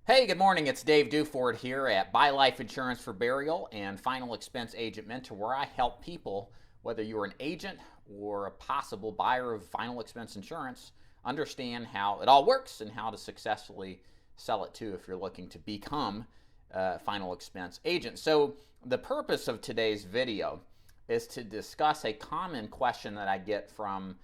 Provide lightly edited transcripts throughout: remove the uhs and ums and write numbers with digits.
Hey, good morning. It's Dave Duford here at Buy Life Insurance for Burial and Final Expense Agent Mentor, where I help people, whether you're an agent or a possible buyer of final expense insurance, understand how it all works and how to successfully sell it too if you're looking to become a final expense agent. So, the purpose of today's video is to discuss a common question that I get from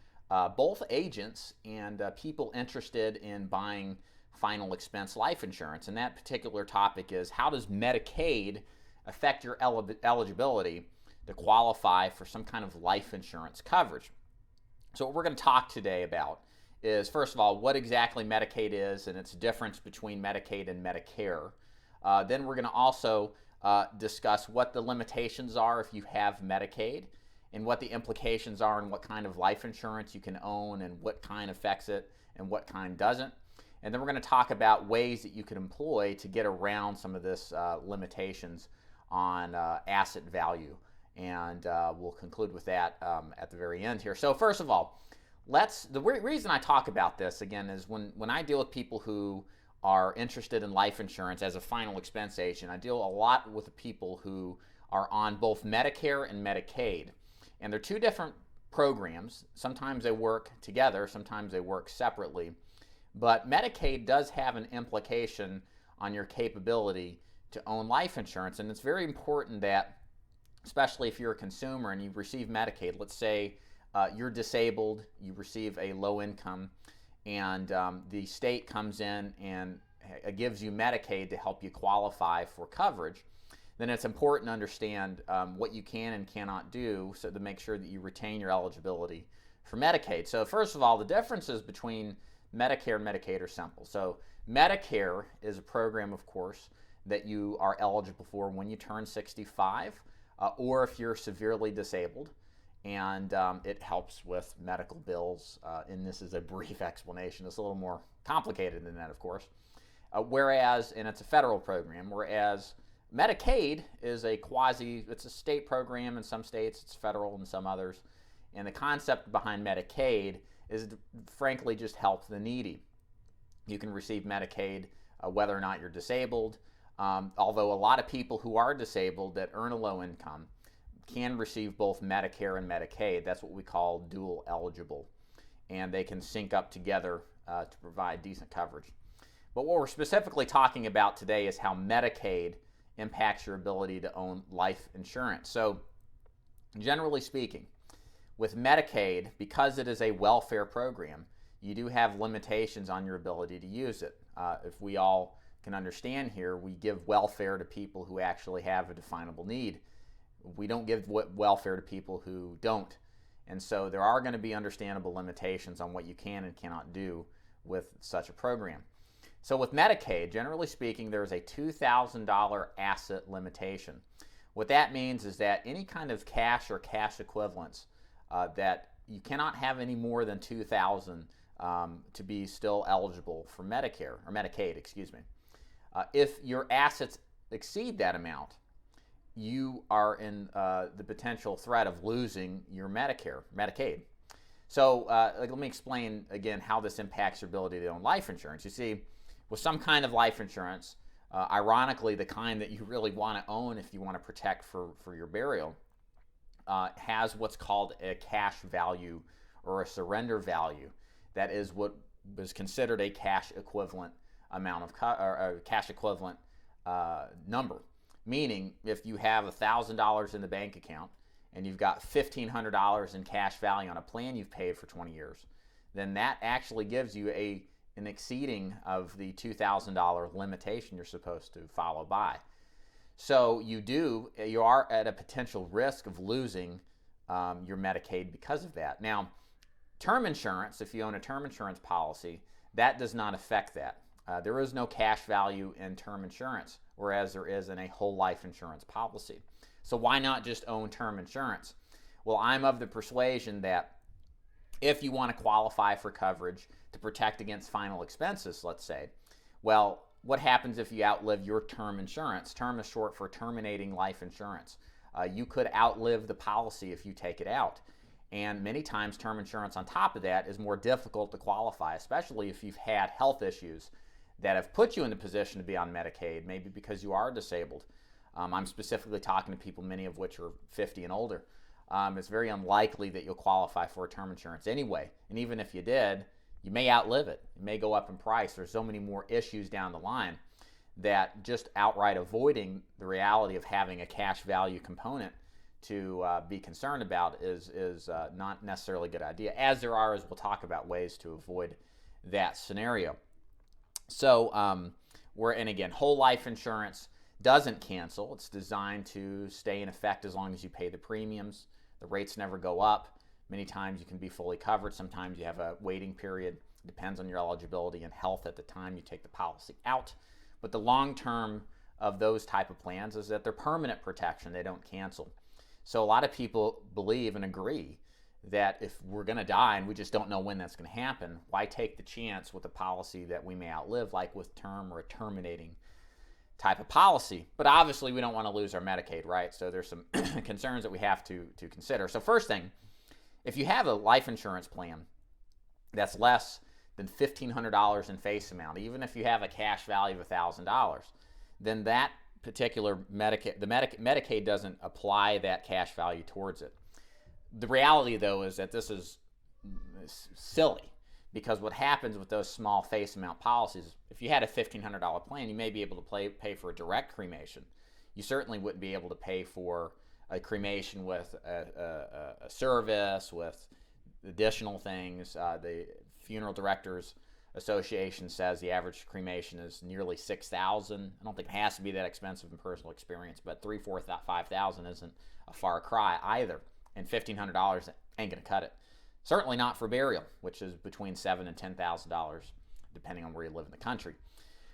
both agents and people interested in buying final expense life insurance. And that particular topic is, how does Medicaid affect your eligibility to qualify for some kind of life insurance coverage? So what we're going to talk today about is, first of all, what exactly Medicaid is and its difference between Medicaid and Medicare. Then we're going to also discuss what the limitations are if you have Medicaid, and what the implications are and what kind of life insurance you can own and what kind affects it and what kind doesn't. And then we're going to talk about ways that you can employ to get around some of this limitations on asset value. And we'll conclude with that at the very end here. So first of all, the reason I talk about this, again, is when I deal with people who are interested in life insurance as a final expense agent, I deal a lot with people who are on both Medicare and Medicaid. And they're two different programs. Sometimes they work together, sometimes they work separately. But Medicaid does have an implication on your capability to own life insurance. And it's very important that, especially if you're a consumer and you receive Medicaid, let's say you're disabled, you receive a low income, and the state comes in and gives you Medicaid to help you qualify for coverage, then it's important to understand what you can and cannot do so to make sure that you retain your eligibility for Medicaid. So first of all, the differences between Medicare and Medicaid are simple. So Medicare is a program, of course, that you are eligible for when you turn 65 or if you're severely disabled, and it helps with medical bills. And this is a brief explanation. It's a little more complicated than that, of course. And it's a federal program, whereas Medicaid is it's a state program in some states, it's federal in some others. And the concept behind Medicaid is frankly just help the needy. You can receive Medicaid whether or not you're disabled, although a lot of people who are disabled that earn a low income can receive both Medicare and Medicaid. That's what we call dual eligible, and they can sync up together to provide decent coverage. But what we're specifically talking about today is how Medicaid impacts your ability to own life insurance. So generally speaking, with Medicaid, because it is a welfare program, you do have limitations on your ability to use it. If we all can understand here, we give welfare to people who actually have a definable need. We don't give welfare to people who don't. And so there are going to be understandable limitations on what you can and cannot do with such a program. So with Medicaid, generally speaking, there's a $2,000 asset limitation. What that means is that any kind of cash or cash equivalents that you cannot have any more than $2,000 to be still eligible for Medicare or Medicaid, excuse me. If your assets exceed that amount, you are in the potential threat of losing your Medicaid. So let me explain again how this impacts your ability to own life insurance. You see, with some kind of life insurance, ironically, the kind that you really want to own if you want to protect for your burial, has what's called a cash value or a surrender value. That is what was considered a cash equivalent amount of cash equivalent number. Meaning, if you have $1,000 in the bank account and you've got $1,500 in cash value on a plan you've paid for 20 years, then that actually gives you an exceeding of the $2,000 limitation you're supposed to follow by. So you are at a potential risk of losing your Medicaid because of that. Now, term insurance, if you own a term insurance policy, that does not affect that. There is no cash value in term insurance, whereas there is in a whole life insurance policy. So why not just own term insurance? Well, I'm of the persuasion that if you want to qualify for coverage to protect against final expenses, let's say, well, what happens if you outlive your term insurance? Term is short for terminating life insurance. You could outlive the policy if you take it out. And many times term insurance on top of that is more difficult to qualify, especially if you've had health issues that have put you in the position to be on Medicaid, maybe because you are disabled. I'm specifically talking to people, many of which are 50 and older. It's very unlikely that you'll qualify for term insurance anyway. And even if you did, you may outlive it. It may go up in price. There's so many more issues down the line that just outright avoiding the reality of having a cash value component to be concerned about is not necessarily a good idea, as there are, as we'll talk about, ways to avoid that scenario. So and again, whole life insurance doesn't cancel. It's designed to stay in effect as long as you pay the premiums. The rates never go up. Many times you can be fully covered. Sometimes you have a waiting period. It depends on your eligibility and health at the time you take the policy out. But the long term of those type of plans is that they're permanent protection. They don't cancel. So a lot of people believe and agree that if we're going to die and we just don't know when that's going to happen, why take the chance with a policy that we may outlive, like with term or a terminating type of policy? But obviously we don't want to lose our Medicaid, right? So there's some concerns that we have to consider. So first thing, if you have a life insurance plan that's less than $1,500 in face amount, even if you have a cash value of $1,000, then that particular Medicaid doesn't apply that cash value towards it. The reality, though, is that this is silly, because what happens with those small face amount policies, if you had a $1,500 plan, you may be able to pay for a direct cremation. You certainly wouldn't be able to pay for a cremation with a service, with additional things. The Funeral Directors Association says the average cremation is nearly $6,000. I don't think it has to be that expensive in personal experience, but $3,000, $4,000, $5,000 isn't a far cry either. And $1,500 ain't going to cut it. Certainly not for burial, which is between $7,000 and $10,000, depending on where you live in the country.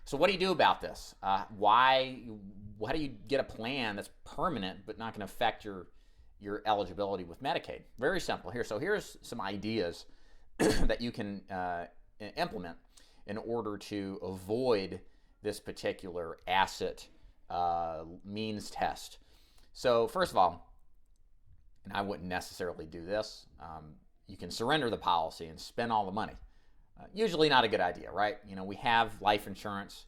So what do you do about this? How do you get a plan that's permanent but not going to affect your eligibility with Medicaid? Very simple here. So here's some ideas that you can implement in order to avoid this particular asset means test. So first of all, and I wouldn't necessarily do this, you can surrender the policy and spend all the money. Usually not a good idea, right? We have life insurance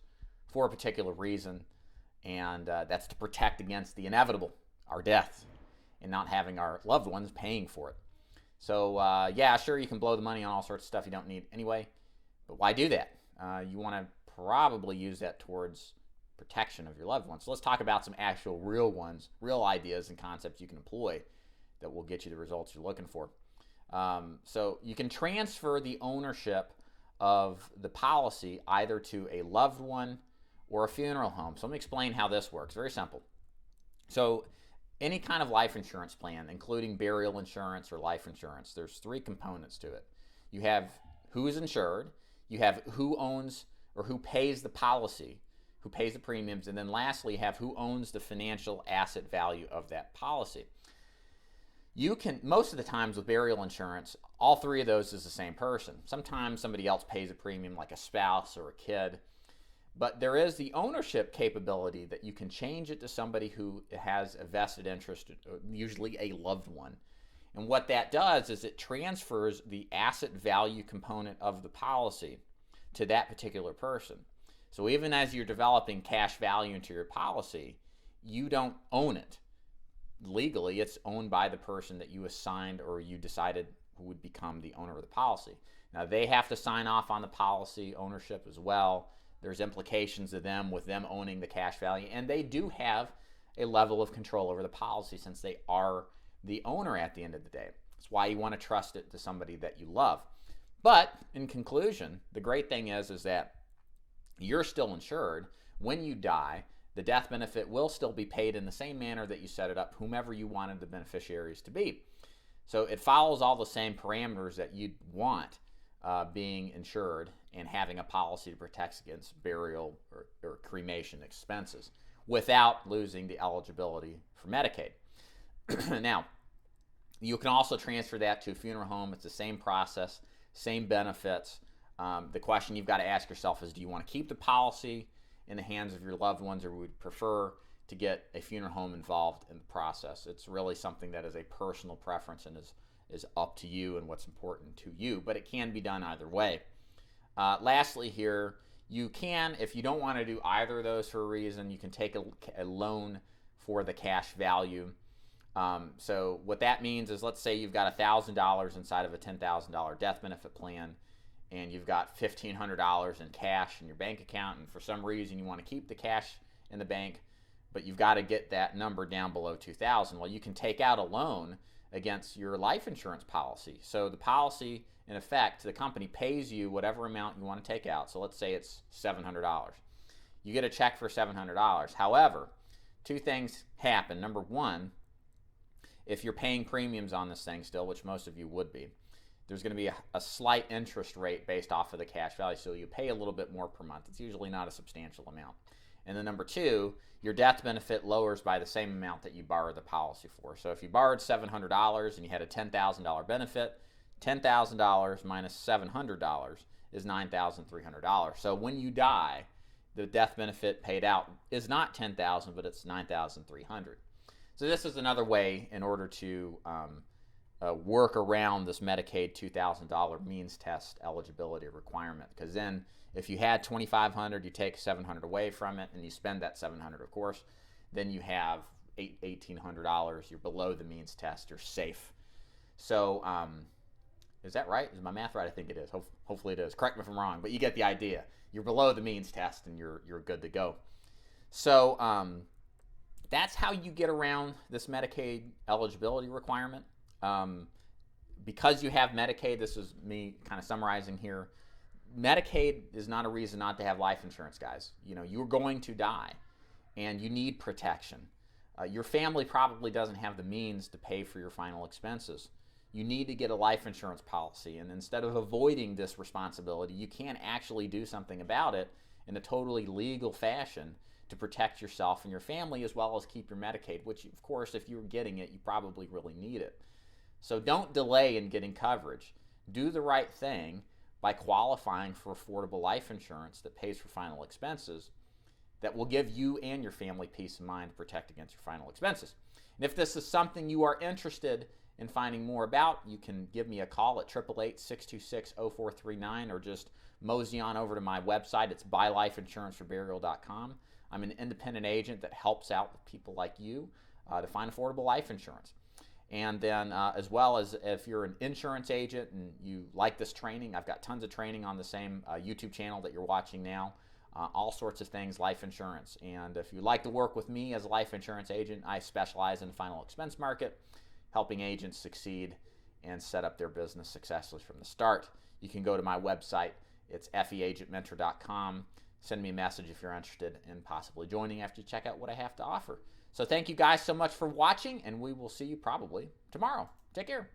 for a particular reason, and that's to protect against the inevitable, our death, and not having our loved ones paying for it. So yeah, sure, you can blow the money on all sorts of stuff you don't need anyway, but why do that? You want to probably use that towards protection of your loved ones. So let's talk about some actual real ideas and concepts you can employ that will get you the results you're looking for. So you can transfer the ownership of the policy either to a loved one or a funeral home. So let me explain how this works. Very simple. So any kind of life insurance plan, including burial insurance or life insurance, there's three components to it. You have who is insured, you have who owns or who pays the policy, who pays the premiums, and then lastly you have who owns the financial asset value of that policy. You can, most of the times with burial insurance, all three of those is the same person. Sometimes somebody else pays a premium, like a spouse or a kid. But there is the ownership capability that you can change it to somebody who has a vested interest, usually a loved one. And what that does is it transfers the asset value component of the policy to that particular person. So even as you're developing cash value into your policy, you don't own it. Legally, it's owned by the person that you assigned or you decided who would become the owner of the policy. Now, they have to sign off on the policy ownership as well. There's implications to them with them owning the cash value, and they do have a level of control over the policy since they are the owner at the end of the day. That's why you want to trust it to somebody that you love. But in conclusion, the great thing is that you're still insured. When you die, the death benefit will still be paid in the same manner that you set it up, whomever you wanted the beneficiaries to be. So it follows all the same parameters that you'd want being insured and having a policy to protect against burial or cremation expenses without losing the eligibility for Medicaid. Now, you can also transfer that to a funeral home. It's the same process, same benefits. The question you've got to ask yourself is, do you want to keep the policy in the hands of your loved ones, or would prefer to get a funeral home involved in the process? It's really something that is a personal preference and is up to you and what's important to you, but it can be done either way. Lastly here, You can, if you don't want to do either of those for a reason, you can take a loan for the cash value. So what that means is, let's say you've got $1,000 inside of a $10,000 death benefit plan, and you've got $1,500 in cash in your bank account, and for some reason you want to keep the cash in the bank, but you've got to get that number down below $2,000. Well, you can take out a loan against your life insurance policy. So the policy, in effect, the company pays you whatever amount you want to take out. So let's say it's $700. You get a check for $700. However, two things happen. Number one, if you're paying premiums on this thing still, which most of you would be, there's going to be a slight interest rate based off of the cash value. So you pay a little bit more per month. It's usually not a substantial amount. And then number two, your death benefit lowers by the same amount that you borrowed the policy for. So if you borrowed $700 and you had a $10,000 benefit, $10,000 minus $700 is $9,300. So when you die, the death benefit paid out is not $10,000, but it's $9,300. So this is another way in order to work around this Medicaid $2,000 means test eligibility requirement. Because then, if you had $2,500, you take $700 away from it, and you spend that $700, of course, then you have $1,800. You're below the means test. You're safe. So, is that right? Is my math right? I think it is. Hopefully it is. Correct me if I'm wrong, but you get the idea. You're below the means test, and you're good to go. So, that's how you get around this Medicaid eligibility requirement. Because you have Medicaid, this is me kind of summarizing here. Medicaid is not a reason not to have life insurance, guys. You know, you're going to die, and you need protection. Your family probably doesn't have the means to pay for your final expenses. You need to get a life insurance policy, and instead of avoiding this responsibility, you can actually do something about it in a totally legal fashion to protect yourself and your family, as well as keep your Medicaid, which, of course, if you're getting it, you probably really need it. So don't delay in getting coverage. Do the right thing by qualifying for affordable life insurance that pays for final expenses, that will give you and your family peace of mind to protect against your final expenses. And if this is something you are interested in finding more about, you can give me a call at 888-626-0439, or just mosey on over to my website. It's buylifeinsuranceforburial.com. I'm an independent agent that helps out with people like you to find affordable life insurance. And then as well as if you're an insurance agent and you like this training, I've got tons of training on the same YouTube channel that you're watching now. All sorts of things, life insurance. And if you'd like to work with me as a life insurance agent, I specialize in the final expense market, helping agents succeed and set up their business successfully from the start. You can go to my website. It's feagentmentor.com. Send me a message if you're interested in possibly joining after you check out what I have to offer. So thank you guys so much for watching, and we will see you probably tomorrow. Take care.